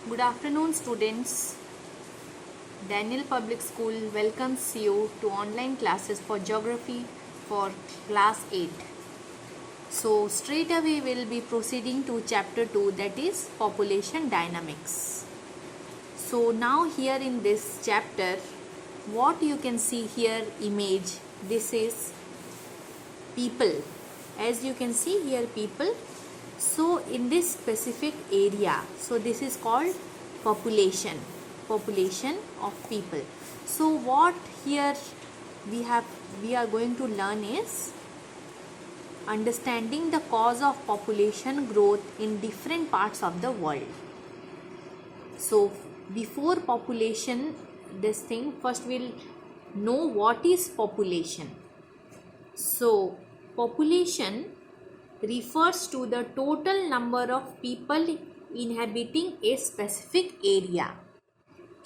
Good afternoon, students. Daniel Public School welcomes you to online classes for geography for class 8. So, straight away we will be proceeding to chapter 2, that is population dynamics. So, now here in this chapter, what you can see here image, this is people. As you can see here people. So in this specific area, so this is called population of people. So what here we are going to learn is understanding the cause of population growth in different parts of the world. So before population, this thing, first we'll know what is population. So population refers to the total number of people inhabiting a specific area.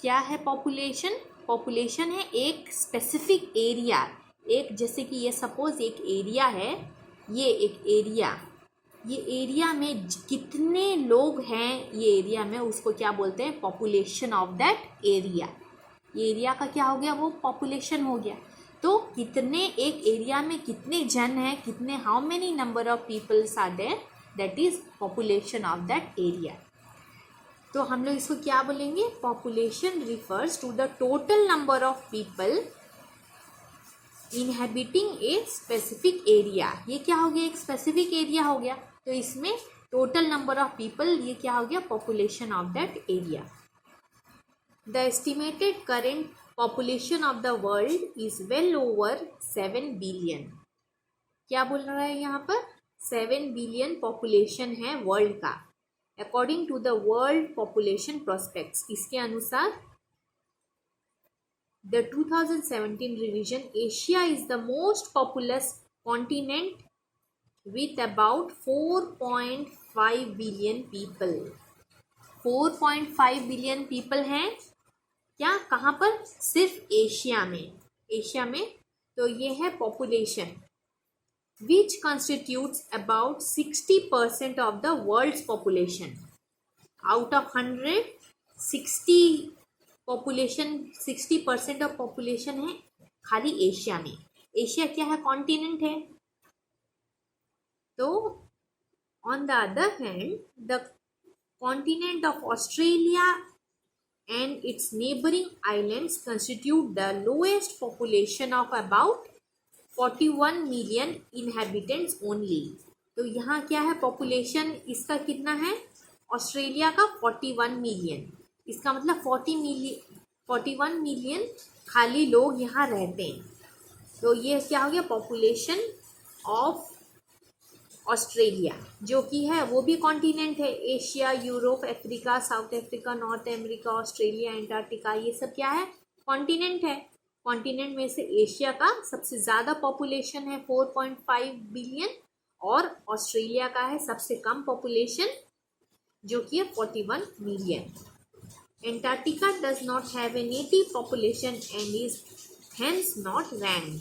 क्या है population? Population है एक specific area, एक जैसे कि ये suppose एक area है, ये एक area, ये एरिया में कितने लोग हैं ये एरिया में, उसको क्या बोलते हैं? Population of that area. ये एरिया का क्या हो गया? वो पॉपुलेशन हो गया. तो कितने एक एरिया में कितने जन हैं, कितने how many number of peoples are there, that is population of that area. तो हम लोग इसको क्या बोलेंगे? Population refers to the total number of people inhabiting a specific area. ये क्या हो गया? एक स्पेसिफिक एरिया हो गया. तो इसमें टोटल नंबर ऑफ पीपल, ये क्या हो गया? Population of that area. The estimated current population of the world is well over 7 billion. क्या बोल रहा है यहाँ पर? 7 बिलियन पॉपुलेशन है वर्ल्ड का, according to the world population prospects. इसके अनुसार the 2017 revision, Asia is the most populous continent with about 4.5 billion people. 4.5 billion people हैं क्या? कहाँ पर? सिर्फ एशिया में. एशिया में. तो ये है population which constitutes about 60% of the world's population. Out of 100, 60% of population है खाली एशिया में. एशिया क्या है? कॉन्टिनेंट है. तो on the other hand the continent of Australia and its neighboring islands constitute the lowest population of about 41 million inhabitants only. तो यहाँ क्या है? पॉपुलेशन इसका कितना है? ऑस्ट्रेलिया का 41 मिलियन. इसका मतलब 41 मिलियन खाली लोग यहाँ रहते हैं. तो ये क्या हो गया? पॉपुलेशन ऑफ ऑस्ट्रेलिया, जो कि है वो भी कॉन्टिनेंट है. Asia, Europe, Africa, south Africa, north America, Australia, Antarctica, ये सब क्या है? कॉन्टिनेंट है. कॉन्टिनेंट में से एशिया का सबसे ज़्यादा पॉपुलेशन है 4.5 बिलियन, और ऑस्ट्रेलिया का है सबसे कम पॉपुलेशन जो कि है 41 million. Antarctica does not have a native population and is hence not ranked.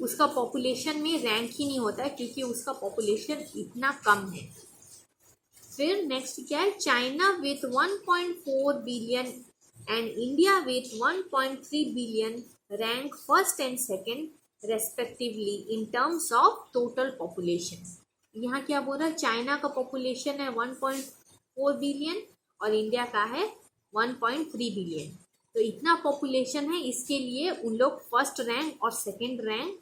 उसका पॉपुलेशन में रैंक ही नहीं होता है क्योंकि उसका पॉपुलेशन इतना कम है. फिर नेक्स्ट क्या है? China with 1.4 billion and India with 1.3 billion rank first and second respectively in terms of total population. यहाँ क्या बोल रहा है? चाइना का पॉपुलेशन है 1.4 बिलियन और इंडिया का है 1.3 बिलियन. तो इतना पॉपुलेशन है, इसके लिए उन लोग फर्स्ट रैंक और सेकंड रैंक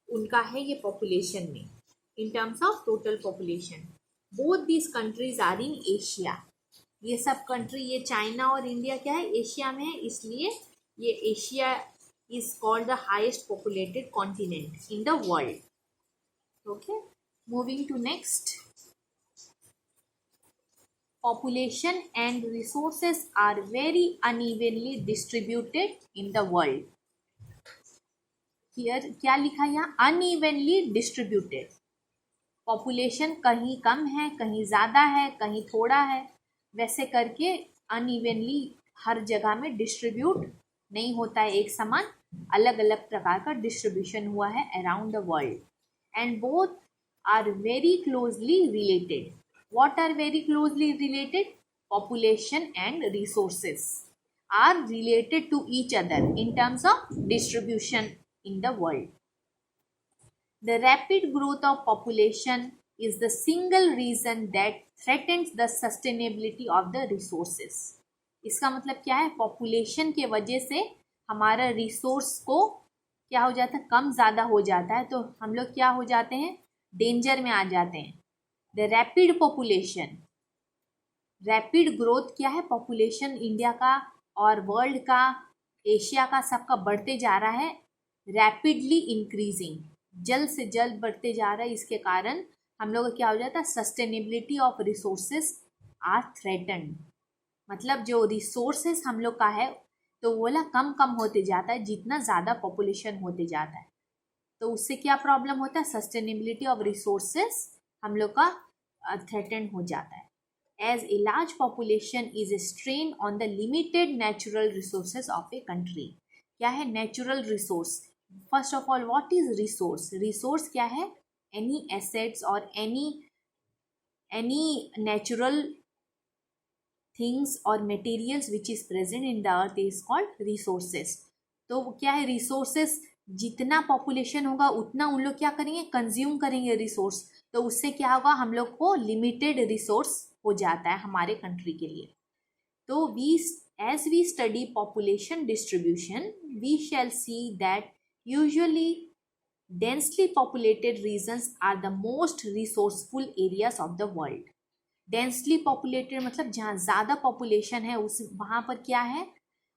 उनका है ये पॉपुलेशन में in terms of total population. Both these countries are in Asia. ये सब कंट्री, ये चाइना और इंडिया क्या है? एशिया में है. इसलिए ये Asia is called the highest populated continent in the world. Okay, moving to next. Population and resources are very unevenly distributed in the world. Here क्या लिखा यहाँ? unevenly distributed. Population कहीं कम है, कहीं ज़्यादा है, कहीं थोड़ा है, वैसे करके unevenly हर जगह में डिस्ट्रीब्यूट नहीं होता है एक समान. अलग अलग प्रकार का डिस्ट्रीब्यूशन हुआ है around the world. And both are very closely related. What are very closely related? population and resources are related to each other in terms of distribution in the world. The rapid growth of population is the single reason that threatens the sustainability of the resources. इसका मतलब क्या है? Population के वजह से हमारा resource को क्या हो जाता है, कम ज़्यादा हो जाता है, तो हम लोग क्या हो जाते हैं, डेंजर में आ जाते हैं. The rapid population, rapid growth क्या है, पॉपुलेशन इंडिया का और वर्ल्ड का, एशिया का, सबका बढ़ते जा रहा है, रैपिडली इंक्रीजिंग, जल्द से जल्द बढ़ते जा रहा है. इसके कारण हम लोग का क्या हो जाता है, sustainability of resources are threatened. मतलब जो रिसोर्सेज हम लोग का है तो वो वाला कम कम होते जाता है जितना ज़्यादा पॉपुलेशन होते जाता है. तो उससे क्या प्रॉब्लम होता है, सस्टेनेबिलिटी ऑफ रिसोर्सेज हम लोग का थ्रेटन हो जाता है. As a large population is a strain on the limited natural resources of a country. क्या है natural resource? First of all what is resource? Resource क्या है, एनी एसेट्स और एनी नेचुरल थिंग्स और materials which is present in the earth is called resources. तो क्या है, resources जितना पॉपुलेशन होगा उतना उन लोग क्या करेंगे, कंज्यूम करेंगे रिसोर्स. तो उससे क्या होगा, हम लोग को लिमिटेड रिसोर्स हो जाता है हमारे कंट्री के लिए. तो as we study population distribution, we shall see that usually densely populated regions are the most resourceful areas of the world. Densely populated मतलब जहाँ ज़्यादा पॉपुलेशन है उस वहाँ पर क्या है,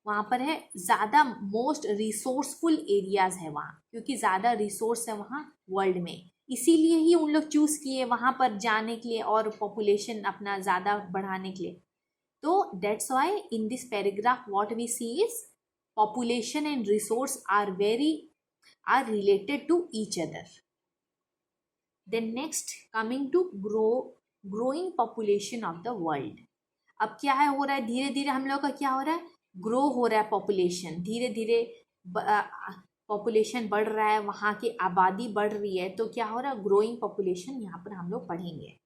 वहाँ पर है ज़्यादा मोस्ट रिसोर्सफुल एरियाज है वहाँ, क्योंकि ज़्यादा रिसोर्स है वहाँ वर्ल्ड में. इसीलिए ही उन लोग चूज़ किए वहाँ पर जाने के लिए और पॉपुलेशन अपना ज़्यादा बढ़ाने के लिए. तो that's why in this paragraph what we see is population and resource are related to each other. Then next coming to growing population of the world. अब क्या है हो रहा है, धीरे धीरे हम लोग का क्या हो रहा है, ग्रो हो रहा है पॉपुलेशन, धीरे धीरे पॉपुलेशन बढ़ रहा है, वहाँ की आबादी बढ़ रही है. तो क्या हो रहा है, ग्रोइंग पॉपुलेशन यहाँ पर हम लोग पढ़ेंगे.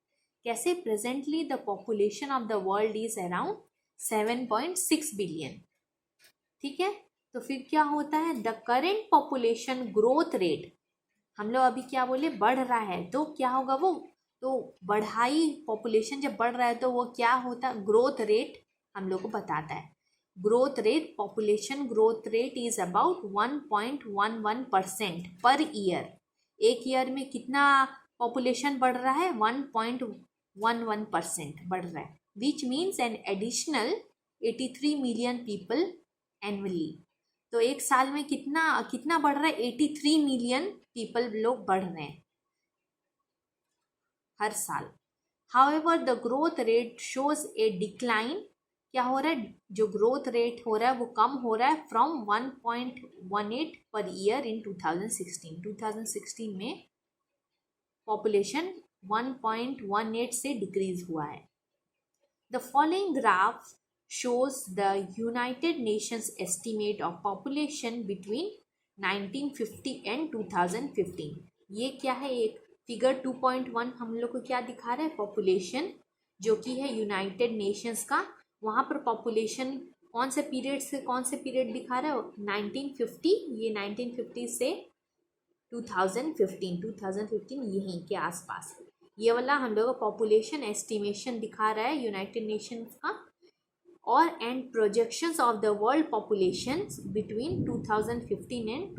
कैसे, presently the population of the world is around 7.6 billion. ठीक है, तो फिर क्या होता है, the current population growth rate, हम लोग अभी क्या बोले, बढ़ रहा है. तो क्या होगा वो, तो बढ़ाई पॉपुलेशन जब बढ़ रहा है तो वो क्या होता है, ग्रोथ रेट हम लोग को बताता है. Growth rate, population growth rate is about 1.11% per year. एक ईयर में कितना पॉपुलेशन बढ़ रहा है, 1.11% बढ़ रहा है, which means an additional 83 million people annually. तो एक साल में कितना बढ़ रहा है, 83 मिलियन पीपल लोग बढ़ रहे हैं हर साल. However the growth rate shows A decline. क्या हो रहा है, जो ग्रोथ रेट हो रहा है वो कम हो रहा है फ्रॉम 1.18 पर ईयर इन 2016 में पॉपुलेशन 1.18 से डिक्रीज हुआ है. The following graph shows the United Nations estimate of population between 1950 and 2015. ये क्या है, एक फिगर 2.1 हम लोग को क्या दिखा रहा है, पॉपुलेशन जो कि है यूनाइटेड नेशंस का. वहाँ पर पॉपुलेशन कौन से पीरियड से कौन से पीरियड दिखा रहा है, 1950, ये 1950 से 2015 यहीं के आसपास. ये वाला हम लोग का पॉपुलेशन एस्टिमेशन दिखा रहा है यूनाइटेड नेशंस का. और and projections of the world populations between 2015 and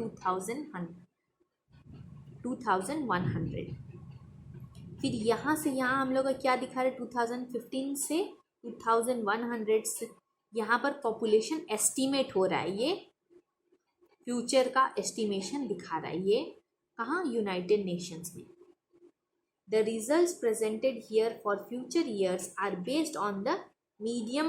2100. फिर यहाँ से यहाँ हम लोग का क्या दिखा रहे हैं, 2015 से 2100 से यहाँ पर पॉपुलेशन एस्टीमेट हो रहा है. ये फ्यूचर का एस्टिमेशन दिखा रहा है, ये कहाँ, यूनाइटेड नेशंस में. The results presented here for future years are based on the medium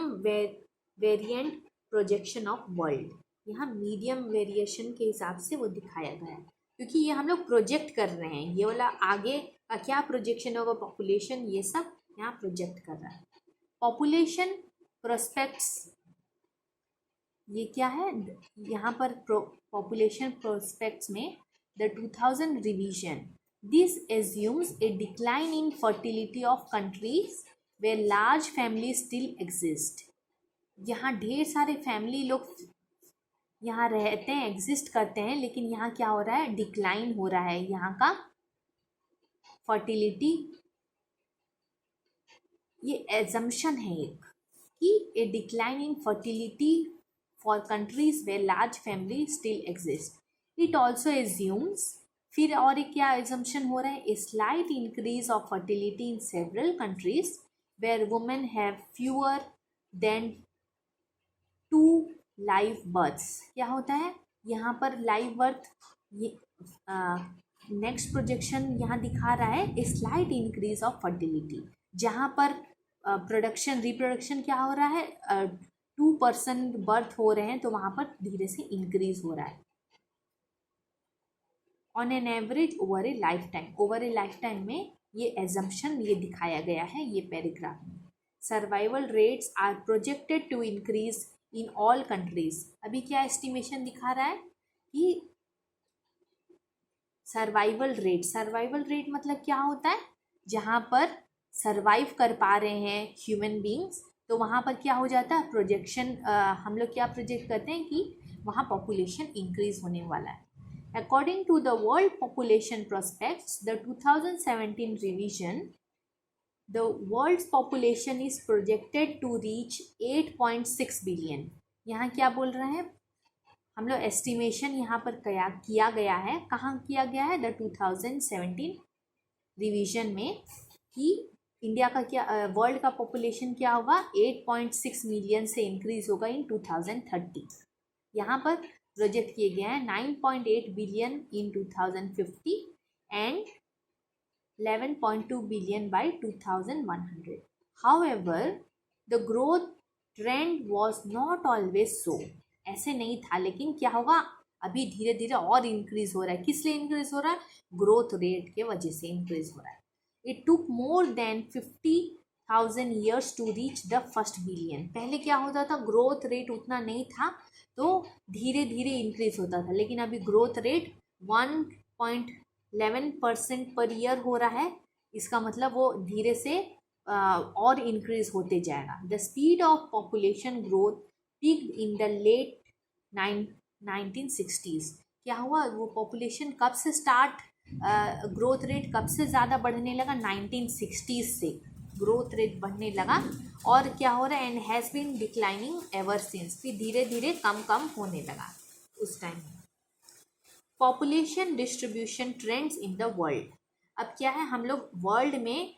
variant projection of world. यहाँ मीडियम वेरिएशन के हिसाब से वो दिखाया गया है, क्योंकि ये हम लोग प्रोजेक्ट कर रहे हैं. ये वाला आगे का क्या प्रोजेक्शन होगा, पॉपुलेशन, ये सब यहाँ प्रोजेक्ट कर रहा है. पॉपुलेशन प्रोस्पेक्ट्स, ये क्या है, यहाँ पर पॉपुलेशन प्रोस्पेक्ट्स में the 2000 revision, this assumes A decline in fertility of countries where large families still exist. यहाँ ढेर सारे फैमिली लोग यहाँ रहते हैं, एग्जिस्ट करते हैं, लेकिन यहाँ क्या हो रहा है, डिक्लाइन हो रहा है यहाँ का फर्टिलिटी। ये एजम्पशन है एक कि a decline in fertility for countries where large family still exist. It also assumes, फिर और एक क्या एजम्पशन हो रहा है, a slight increase of fertility in several countries where women have fewer than 2 live births. क्या होता है यहाँ पर लाइव बर्थ, ये नेक्स्ट प्रोजेक्शन यहाँ दिखा रहा है a slight increase of fertility, जहाँ पर प्रोडक्शन रिप्रोडक्शन क्या हो रहा है, 2% बर्थ हो रहे हैं, तो वहाँ पर धीरे से इंक्रीज हो रहा है on an average over A life time. Over A life time में ये एजम्पशन ये दिखाया गया है ये पैराग्राफ में। Survival rates are projected to increase in all countries. अभी क्या एस्टिमेशन दिखा रहा है कि सर्वाइवल रेट मतलब क्या होता है, जहाँ पर सर्वाइव कर पा रहे हैं ह्यूमन बींग्स, तो वहाँ पर क्या हो जाता है, प्रोजेक्शन हम लोग क्या प्रोजेक्ट करते हैं कि वहाँ पॉपुलेशन इंक्रीज होने वाला है। According to the world population prospects, the 2017 revision, the world's population is projected to reach 8.6 billion। यहाँ क्या बोल रहे हैं हम लोग, एस्टिमेशन यहाँ पर किया गया है, कहाँ किया गया है, द 2017 रिवीजन में, कि इंडिया का क्या वर्ल्ड का पॉपुलेशन क्या होगा, 8.6 मिलियन से इंक्रीज होगा इन 2030। यहाँ पर प्रोजेक्ट किए गए हैं 9.8 billion in 2050 and 11.2 billion by 2100. However, the growth trend was not always so। ऐसे नहीं था, लेकिन क्या होगा, अभी धीरे धीरे और इंक्रीज हो रहा है। किस लिए इंक्रीज हो रहा है, ग्रोथ रेट के वजह से इंक्रीज हो रहा है। It took more than 50,000 years to reach the first billion. पहले क्या होता था, ग्रोथ रेट उतना नहीं था, तो धीरे धीरे इंक्रीज होता था, लेकिन अभी ग्रोथ रेट 1.11% पर ईयर हो रहा है। इसका मतलब वो धीरे से और इंक्रीज होते जाएगा। The speed of population growth peaked in the late 1960s। क्या हुआ, वो पॉपुलेशन कब से स्टार्ट, ग्रोथ रेट कब से ज़्यादा बढ़ने लगा, 1960s से ग्रोथ रेट बढ़ने लगा, और क्या हो रहा है, and has been declining ever since. फिर धीरे धीरे कम होने लगा उस time. Population distribution trends in the world. अब क्या है, हम लोग वर्ल्ड में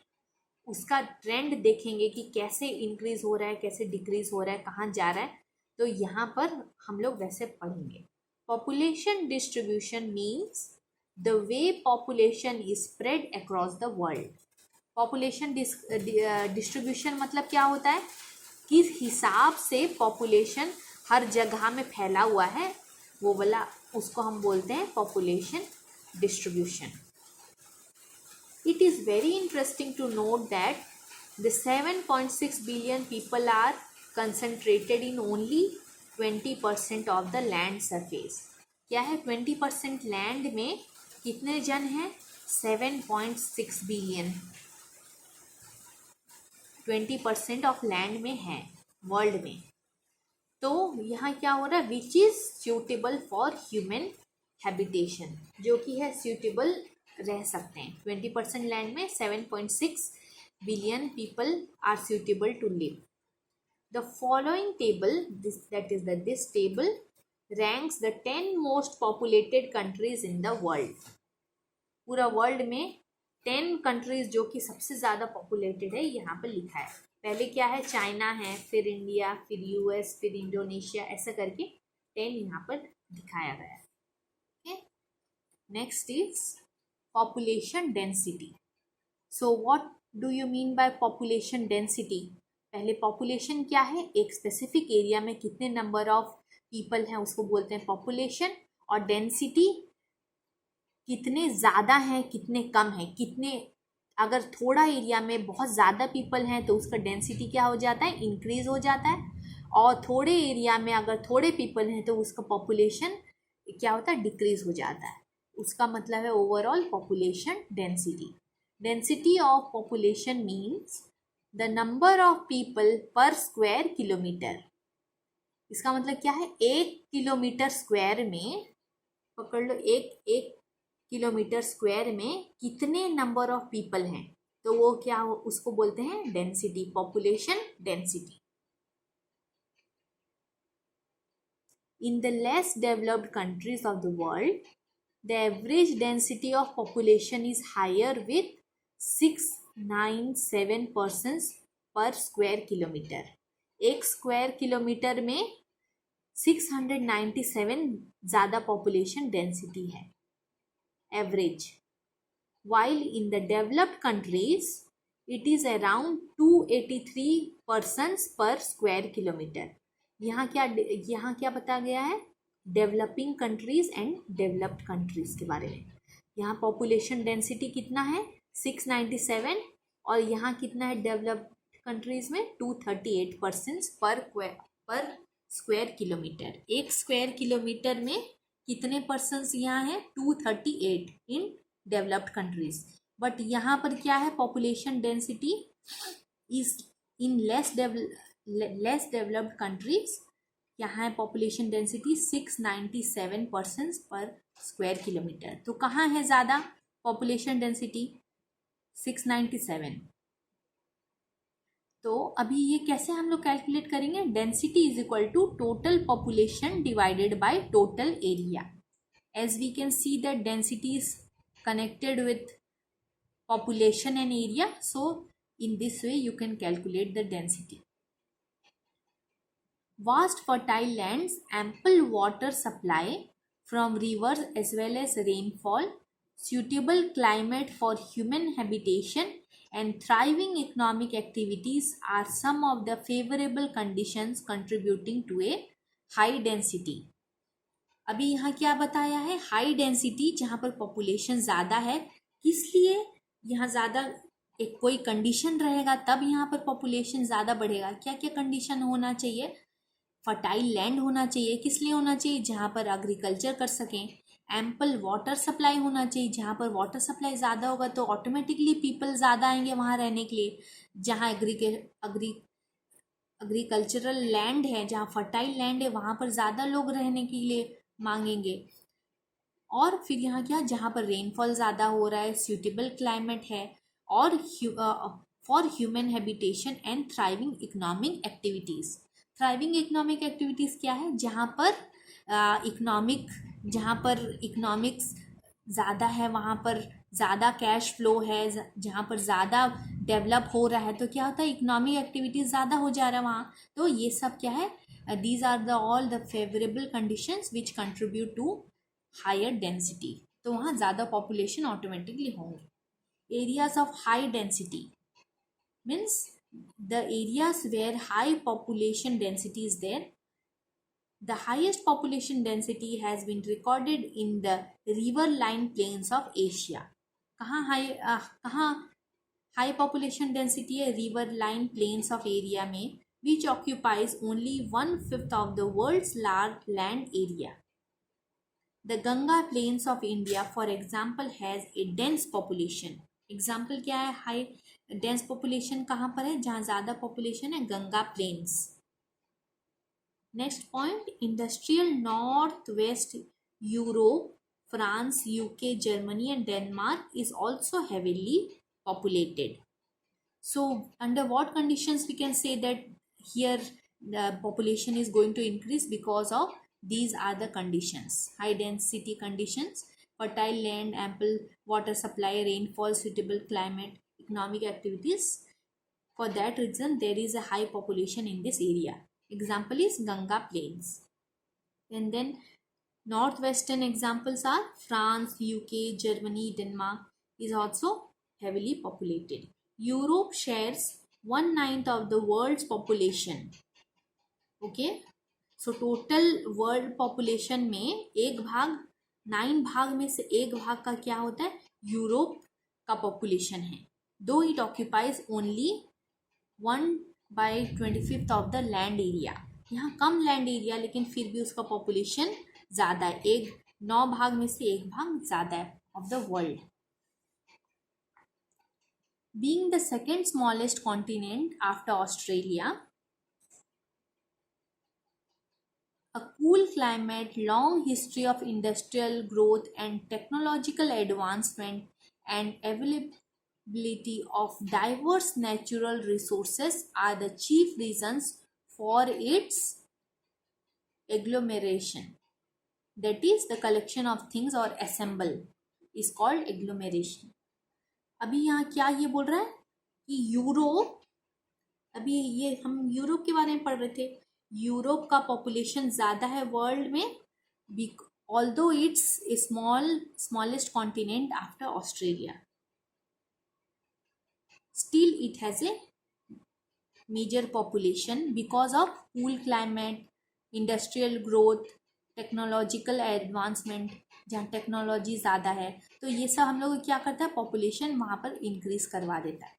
उसका ट्रेंड देखेंगे कि कैसे इंक्रीज हो रहा है, कैसे डिक्रीज हो रहा है, कहाँ जा रहा है, तो यहाँ पर हम लोग वैसे पढ़ेंगे। Population distribution means the way population is spread across the world. Population distribution मतलब क्या होता है, किस हिसाब से पॉपुलेशन हर जगह में फैला हुआ है, वो वाला उसको हम बोलते हैं population distribution. It is very interesting to note that the 7.6 billion people are concentrated in only 20% of the land surface। क्या है, 20% लैंड में कितने जन हैं, 7.6 बिलियन 20% ऑफ लैंड में है वर्ल्ड में। तो यहाँ क्या हो रहा है, which is suitable for human habitation, जो कि है सूटेबल रह सकते हैं। 20% लैंड में 7.6 billion people are suitable to live. The following table, this table ranks the 10 most populated countries in the world. पूरा वर्ल्ड में 10 कंट्रीज जो कि सबसे ज़्यादा पॉपुलेटेड है यहाँ पर लिखा है। पहले क्या है, चाइना है, फिर इंडिया, फिर यूएस, फिर इंडोनेशिया, ऐसा करके 10 यहाँ पर दिखाया गया है। Okay, next is population density. So what do you mean by population density. पहले पॉपुलेशन क्या है, एक स्पेसिफिक एरिया में कितने नंबर ऑफ पीपल हैं उसको बोलते हैं पॉपुलेशन, और डेंसिटी कितने ज़्यादा हैं कितने कम हैं, कितने, अगर थोड़ा एरिया में बहुत ज़्यादा पीपल हैं तो उसका डेंसिटी क्या हो जाता है, इंक्रीज हो जाता है, और थोड़े एरिया में अगर थोड़े पीपल हैं तो उसका पॉपुलेशन क्या होता है, डिक्रीज हो जाता है। उसका मतलब है overall population density. Density of population means the number of people पर स्क्वायर किलोमीटर। इसका मतलब क्या है, 1 किलोमीटर स्क्वायर में, पकड़ लो, एक एक किलोमीटर स्क्वायर में कितने नंबर ऑफ पीपल हैं, तो वो क्या उसको बोलते हैं density, population density. In the less developed countries of the world, the average density of population is higher with 697 persons per square kilometre. एक स्क्वायर किलोमीटर में 697 ज़्यादा पॉपुलेशन डेंसिटी है average, while in the developed countries it is around 283 persons per square kilometer। यहाँ क्या बताया गया है, developing countries and developed countries के बारे में। यहाँ पॉपुलेशन डेंसिटी कितना है 697, और यहाँ कितना है डेवलप्ड कंट्रीज में 238 पर्सन्स पर स्क्वायर किलोमीटर। एक स्क्वायर किलोमीटर में कितने पर्सन्स यहाँ है, 238 इन डेवलप्ड कंट्रीज। बट यहाँ पर क्या है, population density is in less developed countries, यहाँ है population density 697 persons per square kilometre. तो कहाँ है ज़्यादा पॉपुलेशन डेंसिटी, 697। तो अभी ये कैसे हम लोग कैलकुलेट करेंगे, density is equal to total population divided by total area. As we can see that density is connected with population and area, so in this way you can calculate the density. Vast fertile lands, ample water supply from rivers as well as rainfall, suitable climate for human habitation and thriving economic activities are some of the favorable conditions contributing to a high density. अभी यहाँ क्या बताया है, high density, जहाँ पर population ज़्यादा है, किस लिए यहाँ ज़्यादा, एक कोई कंडीशन रहेगा तब यहाँ पर पॉपुलेशन ज़्यादा बढ़ेगा। क्या क्या कंडीशन होना चाहिए, फर्टाइल लैंड होना चाहिए, किस लिए होना चाहिए, जहाँ पर एग्रीकल्चर कर सकें। एम्पल वाटर सप्लाई होना चाहिए, जहाँ पर वाटर सप्लाई ज़्यादा होगा तो ऑटोमेटिकली पीपल ज़्यादा आएंगे वहाँ रहने के लिए। जहाँ एग्रीकल्चरल लैंड है, जहाँ फर्टाइल लैंड है, वहाँ पर ज़्यादा लोग रहने के लिए मांगेंगे। और फिर यहाँ क्या, जहाँ पर रेनफॉल ज़्यादा हो रहा है, सूटेबल क्लाइमेट है, और for human habitation and thriving economic activities. Thriving economic activities क्या है, जहाँ पर इकोनॉमिक्स ज़्यादा है, वहाँ पर ज़्यादा कैश फ्लो है, जहाँ पर ज़्यादा डेवलप हो रहा है, तो क्या होता है, इकोनॉमिक एक्टिविटीज़ ज़्यादा हो जा रहा है वहाँ। तो ये सब क्या है, these are all the favorable conditions which contribute to higher density। तो वहाँ ज़्यादा पॉपुलेशन ऑटोमेटिकली होंगे। Areas of high density means the areas where high population density is there. The highest population density has been recorded in the riverine plains of Asia। कहाँ high population density है, riverine plains of area में, which occupies only 1/5 of the world's large land area. The Ganga plains of India, for example, has a dense population. Example क्या है, high dense population कहाँ पर है, जहाँ ज़्यादा population है, Ganga plains. Next point, industrial north west Europe, France, UK, Germany and Denmark is also heavily populated. So under what conditions we can say that here the population is going to increase? Because of these are the conditions: high density conditions, fertile land, ample water supply, rainfall, suitable climate, economic activities. For that reason there is a high population in this area. Example is Ganga plains. And then northwestern examples are France, UK, Germany, Denmark is also heavily populated. Europe shares 1/9 of the world's population. Okay, so total world population में 9 भाग में से 1 भाग का क्या होता है, Europe का पॉपुलेशन है। दो it occupies only 1/25 of the land area. यहाँ कम लैंड एरिया लेकिन फिर भी उसका पॉपुलेशन ज़्यादा है, 9 भाग में से 1 भाग ज़्यादा है of the world. Being the second smallest continent after Australia, a cool climate, long history of industrial growth and technological advancement, and availability of diverse natural resources are the chief reasons for its agglomeration. That is, the collection of things or assemble is called agglomeration. अभी यहाँ क्या ये बोल रहा है कि Europe, अभी ये हम यूरोप के बारे में पढ़ रहे थे, यूरोप का पॉपुलेशन ज़्यादा है वर्ल्ड में, although it's a smallest continent after Australia, still it has a major population because of cool climate, industrial growth, technological advancement, जहाँ टेक्नोलॉजी ज़्यादा है तो ये सब हम लोग क्या करता है, पॉपुलेशन वहाँ पर इंक्रीज करवा देता है.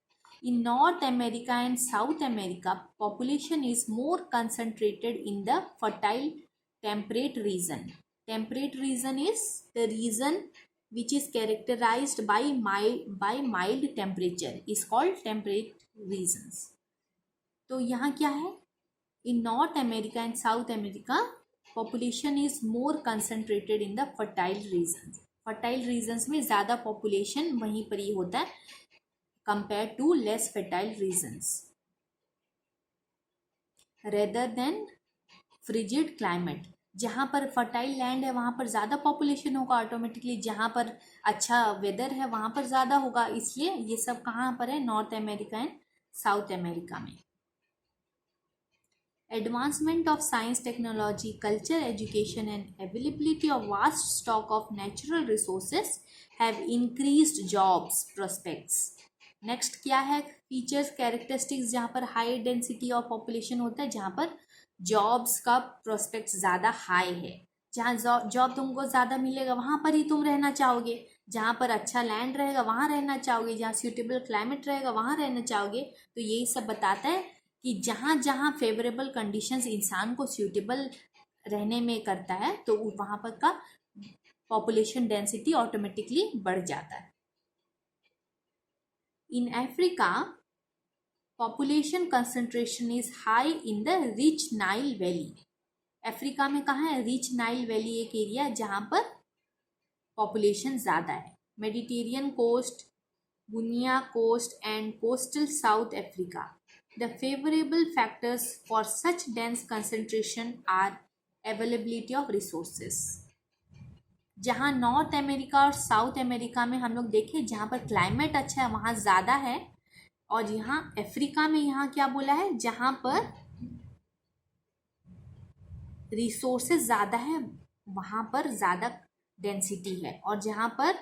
In North America and South America, population is more concentrated in the fertile temperate region. Temperate region is the region which is characterized by mild temperature, is called temperate regions. तो यहाँ क्या है, in North America and South America, population is more concentrated in the fertile regions. Fertile regions में ज़्यादा population वहीं पर ही होता है compared to less fertile regions. Rather than frigid climate, जहाँ पर फर्टाइल लैंड है वहाँ पर ज़्यादा पॉपुलेशन होगा ऑटोमेटिकली, जहाँ पर अच्छा वेदर है वहाँ पर ज़्यादा होगा. इसलिए ये सब कहाँ पर है, north America and South America में. Advancement of science, technology, culture, education and availability of vast stock of natural resources have increased jobs prospects. Next क्या है, फीचर्स कैरेक्टरिस्टिक्स, जहाँ पर हाई डेंसिटी ऑफ पॉपुलेशन होता है, जहाँ पर जॉब्स का प्रोस्पेक्ट ज़्यादा हाई है. जहाँ जॉब तुमको ज़्यादा मिलेगा वहाँ पर ही तुम रहना चाहोगे, जहाँ पर अच्छा लैंड रहेगा वहाँ रहना चाहोगे, जहाँ सूटेबल क्लाइमेट रहेगा वहाँ रहना चाहोगे. तो यही सब बताता है कि जहाँ जहाँ फेवरेबल कंडीशंस इंसान को सूटेबल रहने में करता है तो वहाँ पर का पॉपुलेशन डेंसिटी ऑटोमेटिकली बढ़ जाता है. In Africa, population concentration is high in the rich Nile Valley. Africa में कहाँ है, रिच नाइल वैली एक एरिया है जहाँ पर पॉपुलेशन ज़्यादा है. Mediterranean coast, Guinea coast and coastal South Africa. The favorable factors for such dense concentration are availability of resources. जहाँ नॉर्थ अमेरिका और साउथ अमेरिका में हम लोग देखें जहाँ पर क्लाइमेट अच्छा है वहाँ ज़्यादा है, और यहाँ अफ्रीका में यहाँ क्या बोला है, जहाँ पर रिसोर्सेज ज़्यादा है वहाँ पर ज़्यादा डेंसिटी है, और जहाँ पर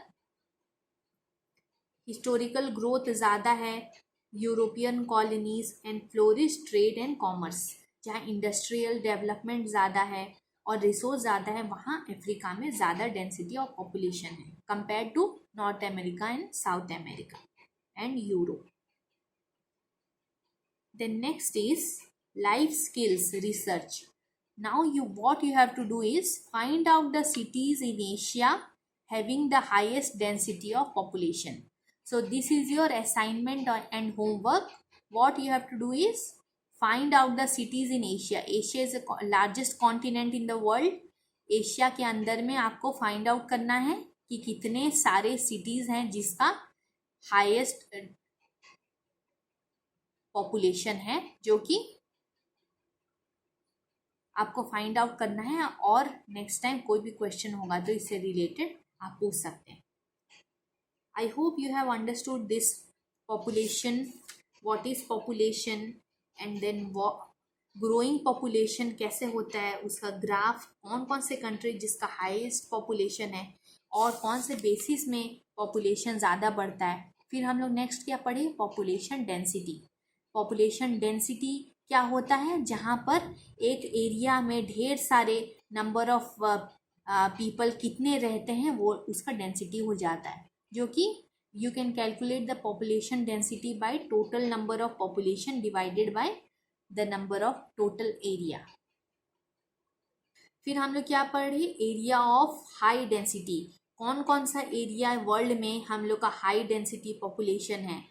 हिस्टोरिकल ग्रोथ ज़्यादा है, European colonies and flourish trade and commerce, जहाँ इंडस्ट्रियल डेवलपमेंट ज़्यादा है और रिसोर्स ज़्यादा है, वहाँ अफ्रीका में ज़्यादा डेंसिटी ऑफ पॉपुलेशन है compare to North America and South America and Europe. The next is life skills research. Now what you have to do is find out the cities in Asia having the highest density of population. So this is your assignment and homework. What you have to do is find out the cities in Asia. Asia is the largest continent in the world. Asia के अंदर में आपको find out करना है कि कितने सारे cities हैं जिसका हाईएस्ट पॉपुलेशन है, जो कि आपको फाइंड आउट करना है. और नेक्स्ट टाइम कोई भी क्वेश्चन होगा तो इससे रिलेटेड आप पूछ सकते हैं. I hope you have understood this population, what is population, and then growing population कैसे होता है, उसका ग्राफ, कौन कौन से कंट्री जिसका हाईएस्ट पॉपुलेशन है और कौन से बेसिस में पॉपुलेशन ज़्यादा बढ़ता है. फिर हम लोग नेक्स्ट क्या पढ़े, पॉपुलेशन डेंसिटी. पॉपुलेशन डेंसिटी क्या होता है, जहाँ पर एक एरिया में ढेर सारे नंबर ऑफ पीपल कितने रहते हैं वो उसका डेंसिटी हो जाता है, जो कि you can calculate the population density by total number of population divided by the number of total area. फिर हम लोग क्या पढ़े, एरिया ऑफ हाई डेंसिटी. कौन कौन सा एरिया वर्ल्ड में हम लोग का हाई डेंसिटी पॉपुलेशन है,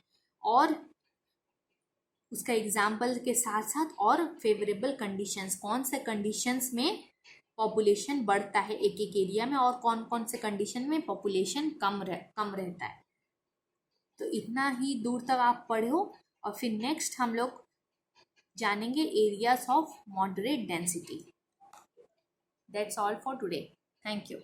और उसका एग्जाम्पल के साथ साथ और फेवरेबल कंडीशंस, कौन से कंडीशंस में पॉपुलेशन बढ़ता है एक एक एरिया में और कौन कौन से कंडीशन में पॉपुलेशन कम रहता है। तो इतना ही दूर तक आप पढ़ो और फिर नेक्स्ट हम लोग जानेंगे areas of moderate density. That's all for today. Thank you.